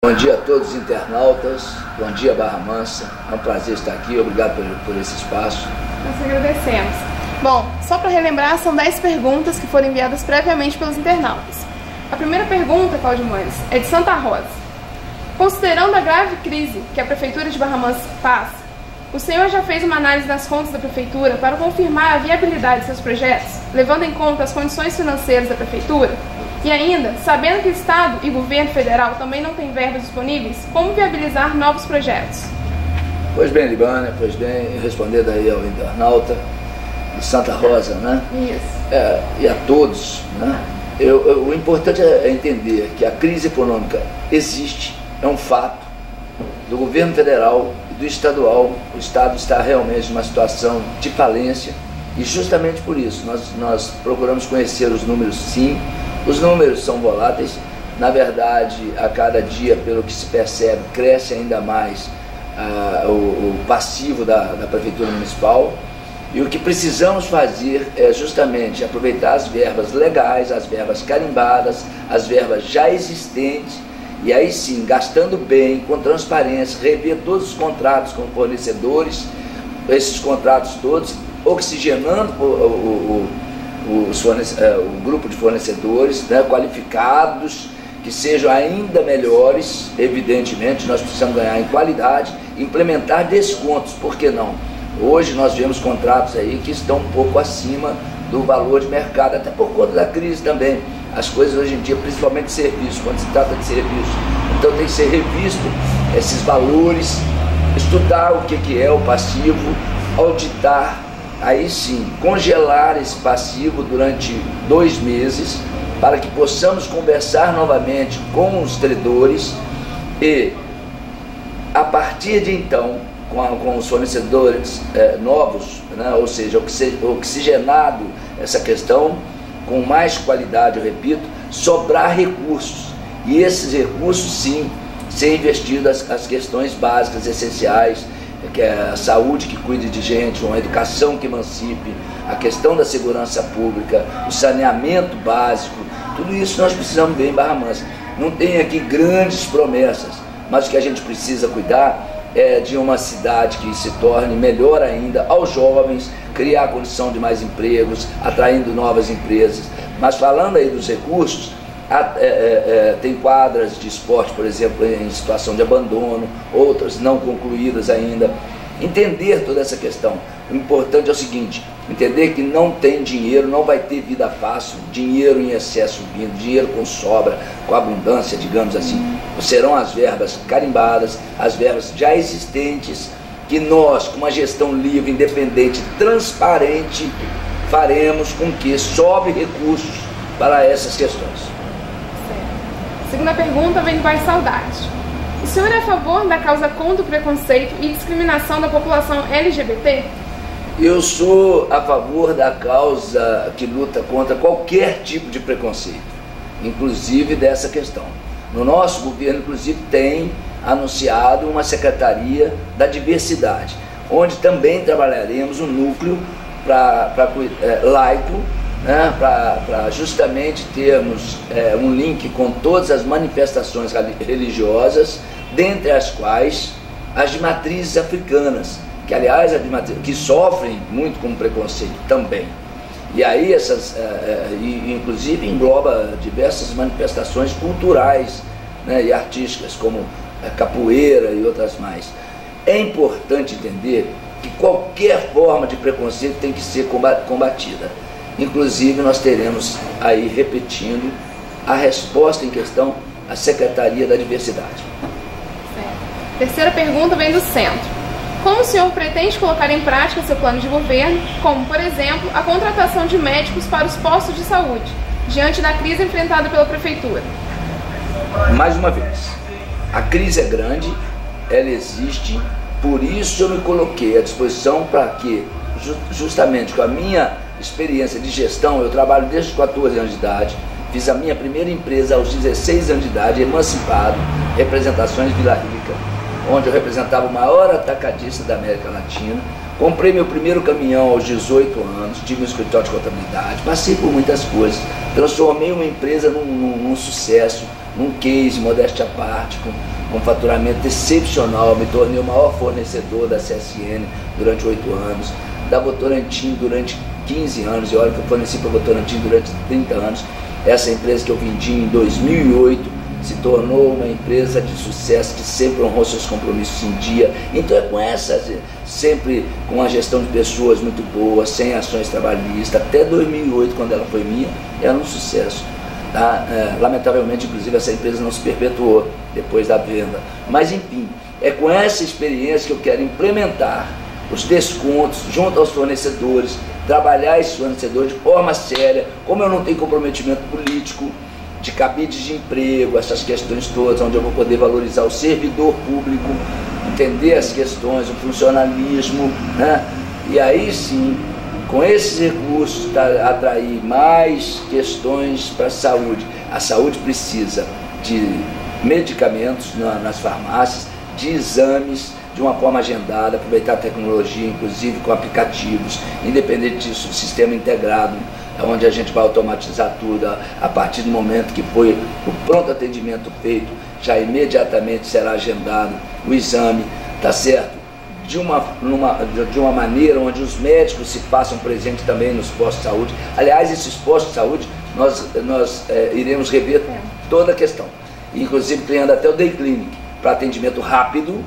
Bom dia a todos os internautas, bom dia Barra Mansa, é um prazer estar aqui, obrigado por esse espaço. Nós agradecemos. Bom, só para relembrar, são 10 perguntas que foram enviadas previamente pelos internautas. A primeira pergunta, Cláudio Mones, é de Santa Rosa. Considerando a grave crise que a Prefeitura de Barra Mansa passa, o senhor já fez uma análise das contas da Prefeitura para confirmar a viabilidade de seus projetos, levando em conta as condições financeiras da Prefeitura? E ainda, sabendo que o Estado e o Governo Federal também não têm verbas disponíveis, como viabilizar novos projetos? Pois bem, Libânia, respondendo aí ao internauta de Santa Rosa, né? Isso. E a todos, né? O importante é entender que a crise econômica existe, é um fato, do Governo Federal e do Estadual. O Estado está realmente numa situação de falência e justamente por isso nós procuramos conhecer os números, sim. Os números são voláteis, na verdade, a cada dia, pelo que se percebe, cresce ainda mais o passivo da Prefeitura Municipal, e o que precisamos fazer é justamente aproveitar as verbas legais, as verbas carimbadas, as verbas já existentes, e aí sim, gastando bem, com transparência, rever todos os contratos com fornecedores, esses contratos todos, oxigenando o grupo de fornecedores, né, qualificados, que sejam ainda melhores. Evidentemente nós precisamos ganhar em qualidade, implementar descontos, por que não? Hoje nós vemos contratos aí que estão um pouco acima do valor de mercado, até por conta da crise também. As coisas hoje em dia, principalmente serviço, quando se trata de serviço, então tem que ser revisto esses valores, estudar o que é o passivo, auditar, aí sim, congelar esse passivo durante 2 meses, para que possamos conversar novamente com os credores e, a partir de então, com os fornecedores novos, né, ou seja, oxigenado essa questão, com mais qualidade, eu repito, sobrar recursos. E esses recursos, sim, ser investidos as questões básicas, essenciais, que é a saúde que cuide de gente, uma educação que emancipe, a questão da segurança pública, o saneamento básico, tudo isso nós precisamos ver em Barra Mansa. Não tem aqui grandes promessas, mas o que a gente precisa cuidar é de uma cidade que se torne melhor ainda aos jovens, criar condição de mais empregos, atraindo novas empresas. Mas falando aí dos recursos, tem quadras de esporte, por exemplo, em situação de abandono, outras não concluídas ainda. Entender toda essa questão. O importante é o seguinte: entender que não tem dinheiro, não vai ter vida fácil, dinheiro em excesso vindo, dinheiro com sobra, com abundância, digamos assim. Serão as verbas carimbadas, as verbas já existentes, que nós, com uma gestão livre, independente, transparente, faremos com que sobre recursos para essas questões. Segunda pergunta vem do bairro Saudade. O senhor é a favor da causa contra o preconceito e discriminação da população LGBT? Eu sou a favor da causa que luta contra qualquer tipo de preconceito, inclusive dessa questão. No nosso governo, inclusive, tem anunciado uma Secretaria da Diversidade, onde também trabalharemos um núcleo laico, né, para justamente termos um link com todas as manifestações religiosas, dentre as quais as de matrizes africanas, que aliás que sofrem muito com preconceito também. E aí inclusive engloba diversas manifestações culturais, né, e artísticas, como a capoeira e outras mais. É importante entender que qualquer forma de preconceito tem que ser combatida. Inclusive nós teremos aí, repetindo, a resposta em questão à Secretaria da Diversidade. Certo. Terceira pergunta vem do centro. Como o senhor pretende colocar em prática seu plano de governo, como, por exemplo, a contratação de médicos para os postos de saúde, diante da crise enfrentada pela Prefeitura? Mais uma vez, a crise é grande, ela existe, por isso eu me coloquei à disposição para que, justamente com a minha experiência de gestão, eu trabalho desde os 14 anos de idade, fiz a minha primeira empresa aos 16 anos de idade, emancipado, Representações Vila Rica, onde eu representava o maior atacadista da América Latina. Comprei meu primeiro caminhão aos 18 anos, tive um escritório de contabilidade, passei por muitas coisas, transformei uma empresa num sucesso, num case, modéstia à parte, com faturamento excepcional. Me tornei o maior fornecedor da CSN durante 8 anos, da Votorantim durante 15 anos, e olha que eu forneci para a Votorantim durante 30 anos. Essa empresa que eu vendi em 2008 se tornou uma empresa de sucesso, que sempre honrou seus compromissos em dia. Então é com essa, sempre com a gestão de pessoas muito boa, sem ações trabalhistas. Até 2008, quando ela foi minha, era um sucesso. Tá? Lamentavelmente, inclusive, essa empresa não se perpetuou depois da venda. Mas enfim, é com essa experiência que eu quero implementar os descontos junto aos fornecedores, trabalhar esses fornecedores de forma séria. Como eu não tenho comprometimento político, de cabides de emprego, essas questões todas, onde eu vou poder valorizar o servidor público, entender as questões, o funcionalismo, né? E aí sim, com esses recursos, atrair mais questões para a saúde. A saúde precisa de medicamentos nas farmácias, de exames, de uma forma agendada, aproveitar a tecnologia, inclusive com aplicativos, independente disso, o sistema integrado, onde a gente vai automatizar tudo. A partir do momento que foi o pronto atendimento feito, já imediatamente será agendado o exame, tá certo? De uma maneira onde os médicos se façam presentes também nos postos de saúde. Aliás, esses postos de saúde, nós iremos rever toda a questão, inclusive criando até o Day Clinic, para atendimento rápido,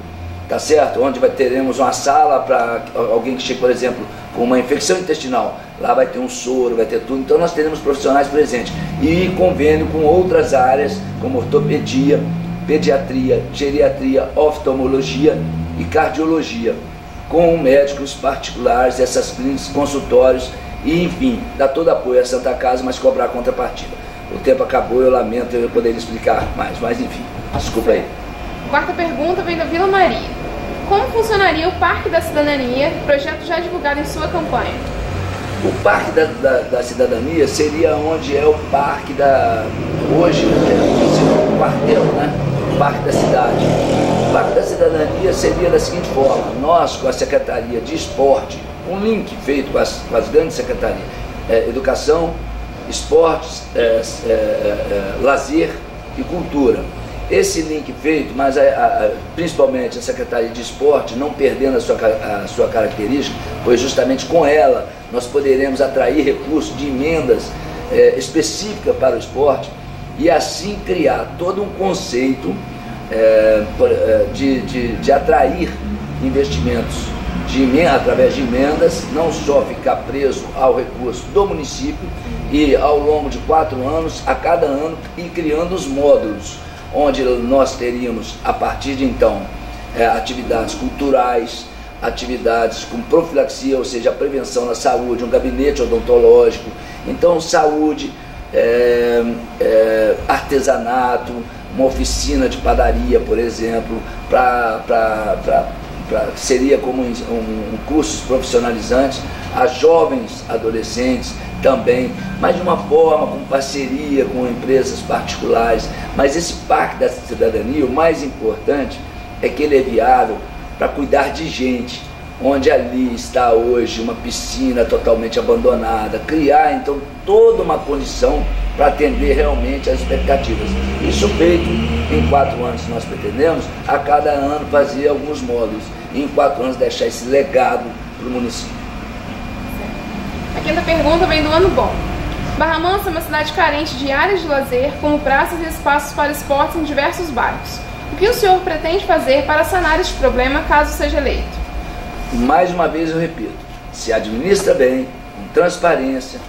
tá certo? Onde teremos uma sala para alguém que chega, por exemplo, com uma infecção intestinal. Lá vai ter um soro, vai ter tudo. Então nós teremos profissionais presentes. E convênio com outras áreas, como ortopedia, pediatria, geriatria, oftalmologia e cardiologia, com médicos particulares, essas clínicas, consultórios, e enfim, dar todo apoio à Santa Casa, mas cobrar contrapartida. O tempo acabou, eu lamento, eu poderia explicar mais, mas enfim, desculpa aí. Quarta pergunta vem da Vila Maria. Como funcionaria o Parque da Cidadania, projeto já divulgado em sua campanha? O Parque da Cidadania seria onde é o parque hoje, o quartel, né? O Parque da Cidade. O Parque da Cidadania seria da seguinte forma: nós, com a Secretaria de Esporte, um link feito com as grandes secretarias, Educação, Esportes, Lazer e Cultura. Esse link feito, mas principalmente a Secretaria de Esporte, não perdendo a sua característica, pois justamente com ela nós poderemos atrair recursos de emendas específicas para o esporte, e assim criar todo um conceito de atrair investimentos através de emendas, não só ficar preso ao recurso do município, e ao longo de 4 anos, a cada ano, ir criando os módulos, onde nós teríamos, a partir de então, atividades culturais, atividades com profilaxia, ou seja, a prevenção na saúde, um gabinete odontológico, então saúde, artesanato, uma oficina de padaria, por exemplo, seria como cursos profissionalizantes, a jovens, adolescentes também, mas de uma forma com parceria com empresas particulares. Mas esse Parque da Cidadania, o mais importante é que ele é viável para cuidar de gente, onde ali está hoje uma piscina totalmente abandonada, criar então toda uma condição para atender realmente às expectativas. Isso feito em 4 anos, nós pretendemos a cada ano fazer alguns módulos, e em 4 anos deixar esse legado para o município. A quinta pergunta vem do Ano Bom. Barra Mansa é uma cidade carente de áreas de lazer, como praças e espaços para esportes em diversos bairros. O que o senhor pretende fazer para sanar este problema, caso seja eleito? Mais uma vez eu repito, se administra bem, com transparência,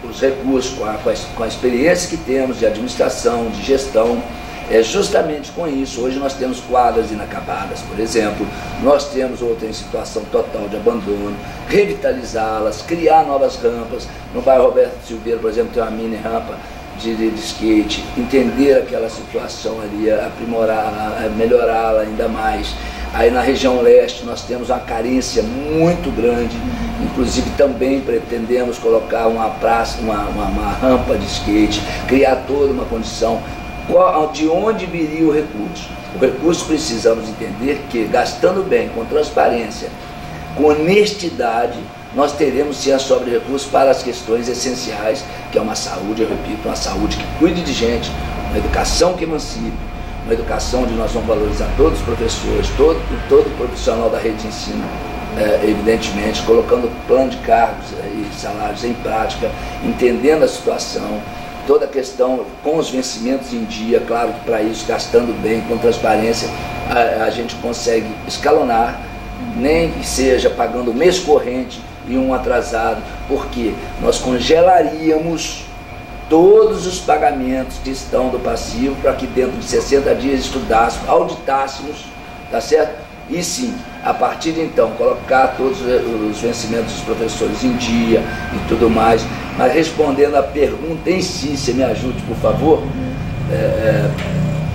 os recursos, com a experiência que temos de administração, de gestão, justamente com isso. Hoje nós temos quadras inacabadas, por exemplo, nós temos outra em situação total de abandono, revitalizá-las, criar novas rampas. No bairro Roberto Silveira, por exemplo, tem uma mini rampa de skate, entender aquela situação ali, aprimorá-la, melhorá-la ainda mais. Aí na região leste nós temos uma carência muito grande, inclusive também pretendemos colocar uma praça, uma rampa de skate, criar toda uma condição. De onde viria o recurso? O recurso precisamos entender que, gastando bem, com transparência, com honestidade, nós teremos sim a sobre-recurso para as questões essenciais, que é uma saúde, eu repito, uma saúde que cuide de gente, uma educação que emancipe, uma educação onde nós vamos valorizar todos os professores, todo profissional da rede de ensino, evidentemente, colocando plano de cargos e salários em prática, entendendo a situação, toda a questão com os vencimentos em dia, claro que para isso, gastando bem, com transparência, a gente consegue escalonar, nem que seja pagando o mês corrente e um atrasado, porque nós congelaríamos todos os pagamentos que estão do passivo para que dentro de 60 dias estudássemos, auditássemos, tá certo? E sim, a partir de então, colocar todos os vencimentos dos professores em dia e tudo mais. Mas respondendo a pergunta em si, você me ajude, por favor?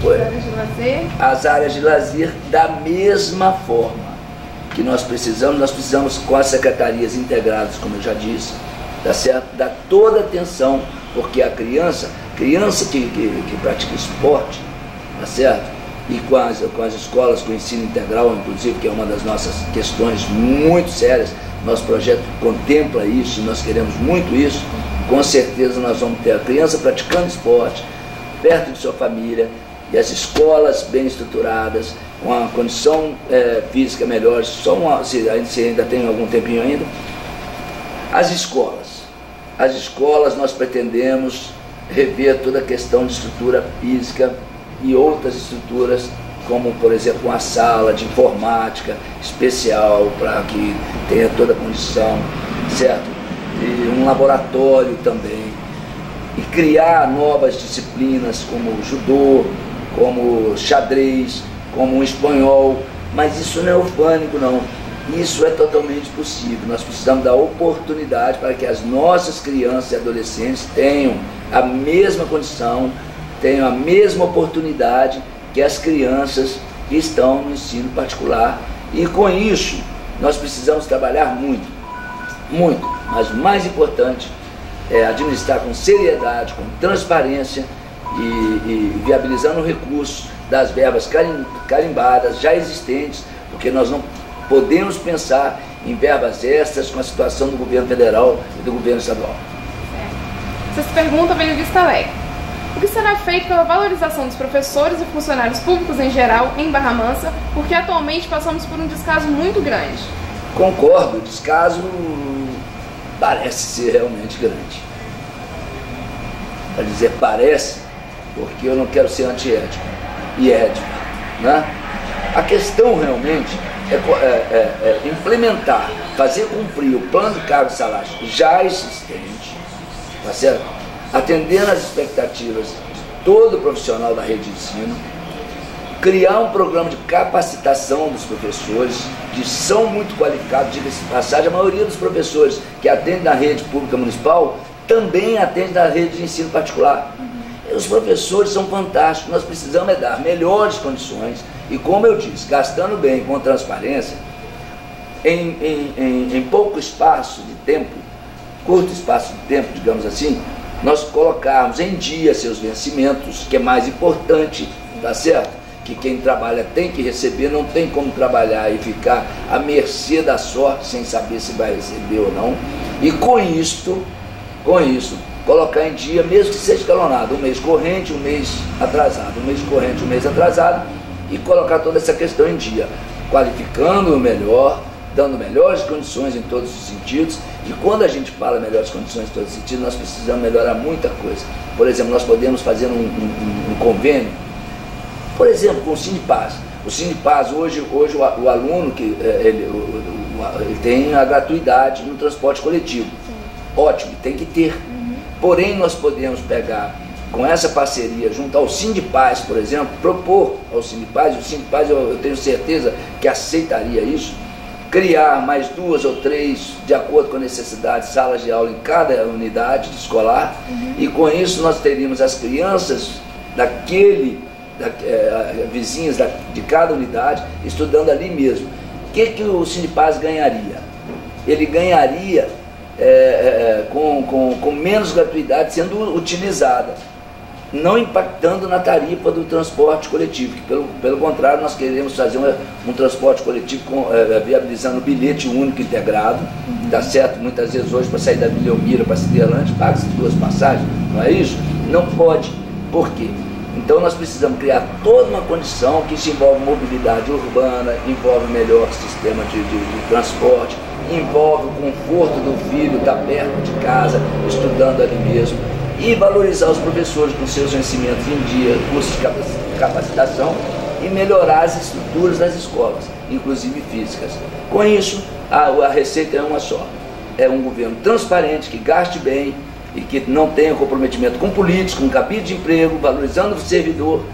As áreas de lazer? As áreas de lazer, da mesma forma que nós precisamos com as secretarias integradas, como eu já disse, tá certo? Dar toda a atenção, porque a criança que pratica esporte, tá certo? E com as escolas, com o ensino integral, inclusive, que é uma das nossas questões muito sérias, nosso projeto contempla isso, nós queremos muito isso, com certeza nós vamos ter a criança praticando esporte, perto de sua família, e as escolas bem estruturadas, com a condição física melhor, se ainda tem algum tempinho ainda. As escolas nós pretendemos rever toda a questão de estrutura física e outras estruturas, como por exemplo uma sala de informática especial para que tenha toda a condição, certo? E um laboratório também, e criar novas disciplinas como judô, como xadrez, como um espanhol, mas isso não é orgânico não, isso é totalmente possível. Nós precisamos dar oportunidade para que as nossas crianças e adolescentes tenham a mesma condição, tenham a mesma oportunidade que as crianças que estão no ensino particular. E com isso, nós precisamos trabalhar muito, mas o mais importante é administrar com seriedade, com transparência e viabilizando o recurso das verbas carimbadas já existentes, porque nós não podemos pensar em verbas extras com a situação do governo federal e do governo estadual. Essa pergunta vem do Vista Alegre. O que será feito pela valorização dos professores e funcionários públicos em geral em Barra Mansa, porque atualmente passamos por um descaso muito grande? Concordo, o descaso parece ser realmente grande. Para dizer parece, porque eu não quero ser antiético e ético, né? A questão realmente é implementar, fazer cumprir o plano de cargos e salários já existente, tá certo? Atendendo às expectativas de todo profissional da rede de ensino, criar um programa de capacitação dos professores, que são muito qualificados, diga-se de passagem, a maioria dos professores que atendem na rede pública municipal também atendem na rede de ensino particular. Os professores são fantásticos, nós precisamos dar melhores condições e, como eu disse, gastando bem, com transparência, em pouco espaço de tempo, curto espaço de tempo, digamos assim, nós colocarmos em dia seus vencimentos, que é mais importante, tá certo? Que quem trabalha tem que receber, não tem como trabalhar e ficar à mercê da sorte sem saber se vai receber ou não. E com isso, colocar em dia, mesmo que seja escalonado, um mês corrente, um mês atrasado, um mês corrente, um mês atrasado, e colocar toda essa questão em dia, qualificando o melhor, dando melhores condições em todos os sentidos. E quando a gente fala melhores condições em todos os sentidos, nós precisamos melhorar muita coisa. Por exemplo, nós podemos fazer um convênio, por exemplo, com o Sindipaz. O Sindipaz, hoje o aluno, ele tem a gratuidade no transporte coletivo. Ótimo, tem que ter. Porém, nós podemos pegar com essa parceria junto ao Sindipaz, por exemplo, propor ao Sindipaz, e o Sindipaz eu tenho certeza que aceitaria isso, criar mais 2 ou 3, de acordo com a necessidade, salas de aula em cada unidade escolar, e com isso nós teríamos as crianças vizinhas de cada unidade estudando ali mesmo. O que o Sindipaz ganharia? Ele ganharia com menos gratuidade sendo utilizada, não impactando na tarifa do transporte coletivo, que pelo contrário nós queremos fazer um transporte coletivo viabilizando o bilhete único integrado, tá certo? Muitas vezes hoje para sair da Vila Elmira para Cidelândia paga-se 2 passagens, não é isso? Não pode. Por quê? Então nós precisamos criar toda uma condição que isso envolve mobilidade urbana, envolve melhor sistema de transporte, envolve o conforto do filho estar perto de casa, estudando ali mesmo, e valorizar os professores com seus vencimentos em dia, cursos de capacitação, e melhorar as estruturas das escolas, inclusive físicas. Com isso, a receita é uma só. É um governo transparente, que gaste bem e que não tenha comprometimento com políticos, com cabide de emprego, valorizando o servidor,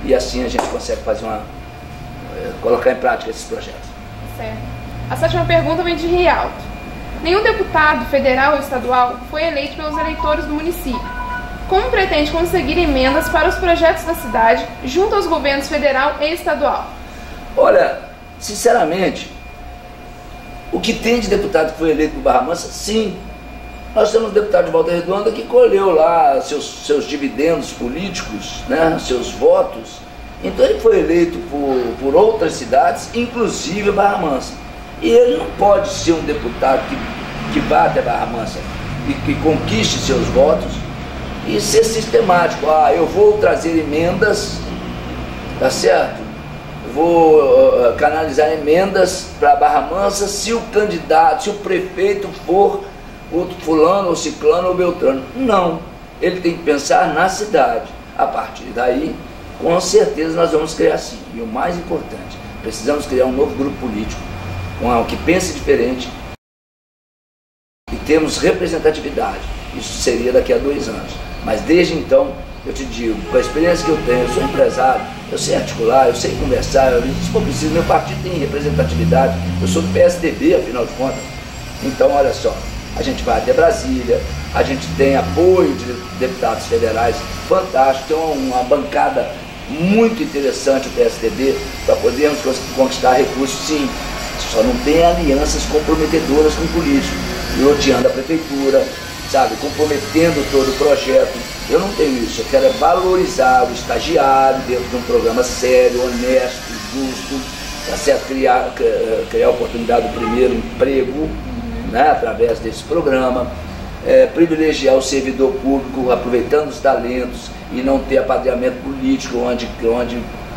e assim a gente consegue fazer colocar em prática esses projetos. Certo. A sétima pergunta vem de Rialto. Nenhum deputado federal ou estadual foi eleito pelos eleitores do município. Como pretende conseguir emendas para os projetos da cidade junto aos governos federal e estadual? Olha, sinceramente, o que tem de deputado que foi eleito por Barra Mansa, sim. Nós temos um deputado de Volta Redonda que colheu lá seus dividendos políticos, né, seus votos. Então ele foi eleito por outras cidades, inclusive Barra Mansa. E ele não pode ser um deputado que vá até Barra Mansa e que conquiste seus votos e ser sistemático. Eu vou trazer emendas, tá certo? Vou canalizar emendas para Barra Mansa se o candidato, se o prefeito for o fulano ou ciclano ou beltrano. Não, ele tem que pensar na cidade. A partir daí, com certeza nós vamos criar sim. E o mais importante, precisamos criar um novo grupo político, que pense diferente, e temos representatividade. Isso seria daqui a 2 anos. Mas desde então, eu te digo, com a experiência que eu tenho, eu sou empresário, eu sei articular, eu sei conversar, se for preciso, meu partido tem representatividade, eu sou do PSDB, afinal de contas. Então, olha só, a gente vai até Brasília, a gente tem apoio de deputados federais fantásticos, tem uma bancada muito interessante, o PSDB, para podermos conquistar recursos, sim. Só não tem alianças comprometedoras com políticos, loteando a prefeitura, sabe, comprometendo todo o projeto. Eu não tenho isso, eu quero valorizar o estagiário dentro de um programa sério, honesto, justo, tá certo? Criar a oportunidade do primeiro emprego, né, através desse programa, privilegiar o servidor público, aproveitando os talentos e não ter apadrinhamento político, onde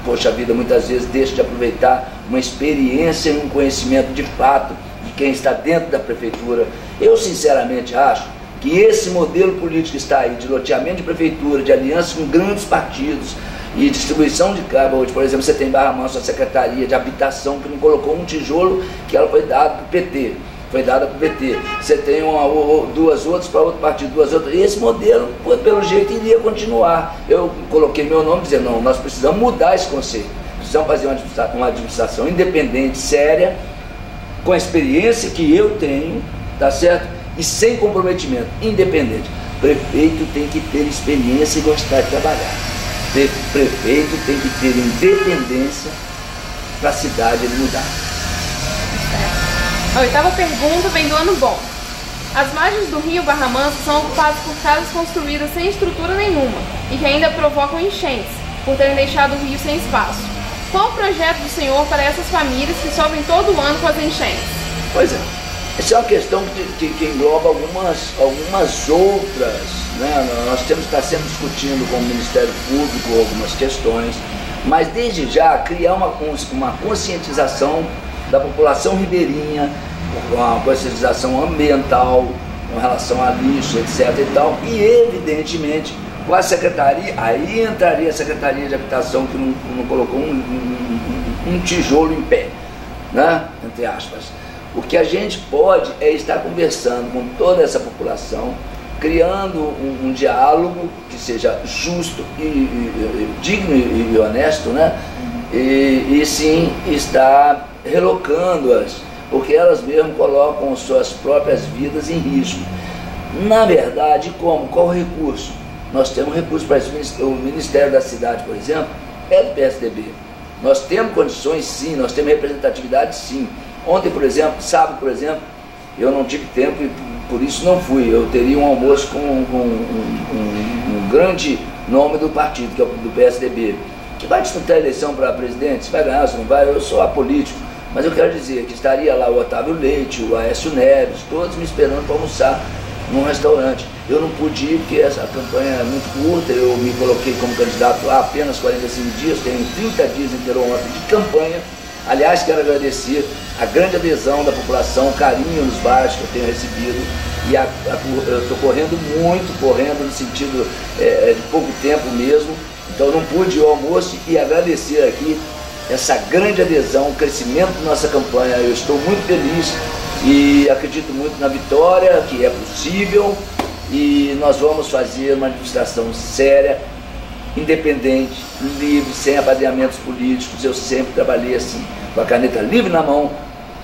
poxa vida, muitas vezes deixa de aproveitar uma experiência e um conhecimento de fato de quem está dentro da prefeitura. Eu sinceramente acho que esse modelo político que está aí, de loteamento de prefeitura, de aliança com grandes partidos e distribuição de cargos, hoje, por exemplo, você tem Barra Mansa, a Secretaria de Habitação, que não colocou um tijolo, que ela foi dada para o PT. Foi dada para o PT. Você tem duas outras para outro partido, duas outras. E esse modelo, pelo jeito, iria continuar. Eu coloquei meu nome dizendo, não, nós precisamos mudar esse conceito. Precisamos fazer uma administração independente, séria, com a experiência que eu tenho, tá certo? E sem comprometimento, independente. Prefeito tem que ter experiência e gostar de trabalhar. Prefeito tem que ter independência para a cidade ele mudar. A oitava pergunta vem do Ano Bom. As margens do rio Barra Mansa são ocupadas por casas construídas sem estrutura nenhuma e que ainda provocam enchentes, por terem deixado o rio sem espaço. Qual o projeto do senhor para essas famílias que sofrem todo ano com as enchentes? Pois é, essa é uma questão que engloba algumas outras, né? Nós temos que estar sempre discutindo com o Ministério Público algumas questões, mas desde já criar uma conscientização da população ribeirinha, uma conscientização ambiental com relação a lixo, etc. e tal, e evidentemente com a secretaria, aí entraria a Secretaria de Habitação que não colocou um tijolo em pé, né? Entre aspas. O que a gente pode é estar conversando com toda essa população, criando um diálogo que seja justo e digno e honesto, né? E sim estar relocando-as, porque elas mesmo colocam suas próprias vidas em risco. Na verdade, como? Qual o recurso? Nós temos recurso para isso. O Ministério da Cidade, por exemplo, é do PSDB. Nós temos condições, sim, nós temos representatividade, sim. Ontem, por exemplo, sábado, por exemplo, eu não tive tempo e por isso não fui. Eu teria um almoço com um grande nome do partido, que é o do PSDB, que vai disputar a eleição para presidente, se vai ganhar, se não vai, eu sou apolítico. Mas eu quero dizer que estaria lá o Otávio Leite, o Aécio Neves, todos me esperando para almoçar num restaurante. Eu não pude ir porque essa campanha é muito curta, eu me coloquei como candidato há apenas 45 dias, tenho 30 dias interrompidos de campanha. Aliás, quero agradecer a grande adesão da população, o carinho nos bairros que eu tenho recebido, e eu estou correndo no sentido de pouco tempo mesmo, então não pude ir ao almoço e agradecer aqui essa grande adesão, o crescimento da nossa campanha. Eu estou muito feliz e acredito muito na vitória, que é possível, e nós vamos fazer uma administração séria, independente, livre, sem apadrinhamentos políticos. Eu sempre trabalhei assim, com a caneta livre na mão,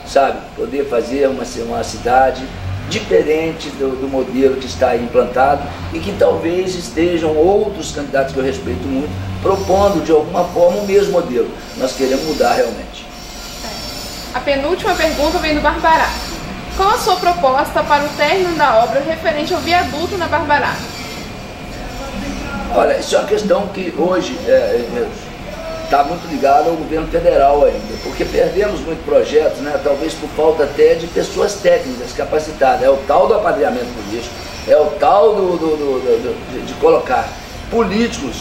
sabe? Poder fazer uma cidade diferente do modelo que está aí implantado, e que talvez estejam outros candidatos que eu respeito muito, propondo de alguma forma o mesmo modelo. Nós queremos mudar realmente. A penúltima pergunta vem do Barbará. Qual a sua proposta para o término da obra referente ao viaduto na Barbará? Olha, isso é uma questão que hoje está muito ligada ao governo federal ainda, porque perdemos muitos projetos, né, talvez por falta até de pessoas técnicas capacitadas. É o tal do apadrinhamento político, é o tal de colocar políticos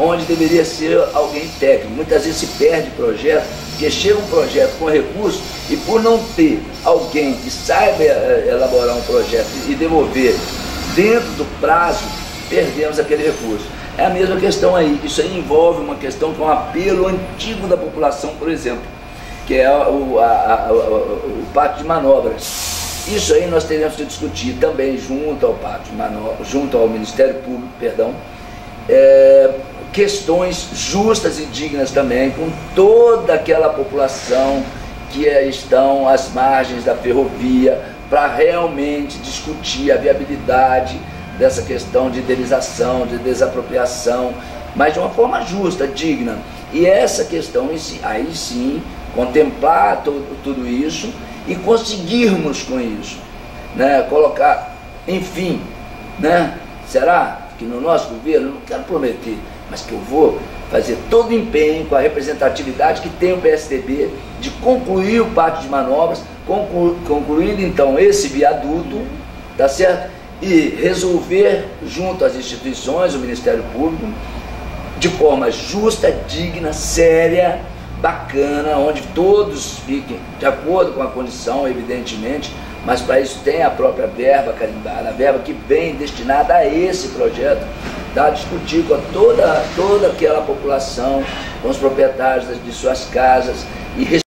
onde deveria ser alguém técnico. Muitas vezes se perde projeto, porque chega um projeto com recurso e por não ter alguém que saiba elaborar um projeto e devolver dentro do prazo, perdemos aquele recurso. É a mesma questão aí. Isso aí envolve uma questão que é um apelo antigo da população, por exemplo, que é o pacto de manobras. Isso aí nós teremos que discutir também junto ao pacto de manobras, junto ao Ministério Público, perdão, questões justas e dignas também com toda aquela população que estão às margens da ferrovia, para realmente discutir a viabilidade dessa questão de indenização, de desapropriação, mas de uma forma justa, digna. E essa questão, aí sim, contemplar tudo isso e conseguirmos com isso, né, colocar, enfim, né, será que no nosso governo, não quero prometer, mas que eu vou fazer todo o empenho com a representatividade que tem o PSDB de concluir o pacto de manobras, concluindo então esse viaduto, tá certo? E resolver junto às instituições, o Ministério Público, de forma justa, digna, séria, bacana, onde todos fiquem de acordo com a condição, evidentemente, mas para isso tem a própria verba carimbada, a verba que vem destinada a esse projeto, tá? Discutir com toda aquela população, com os proprietários de suas casas, e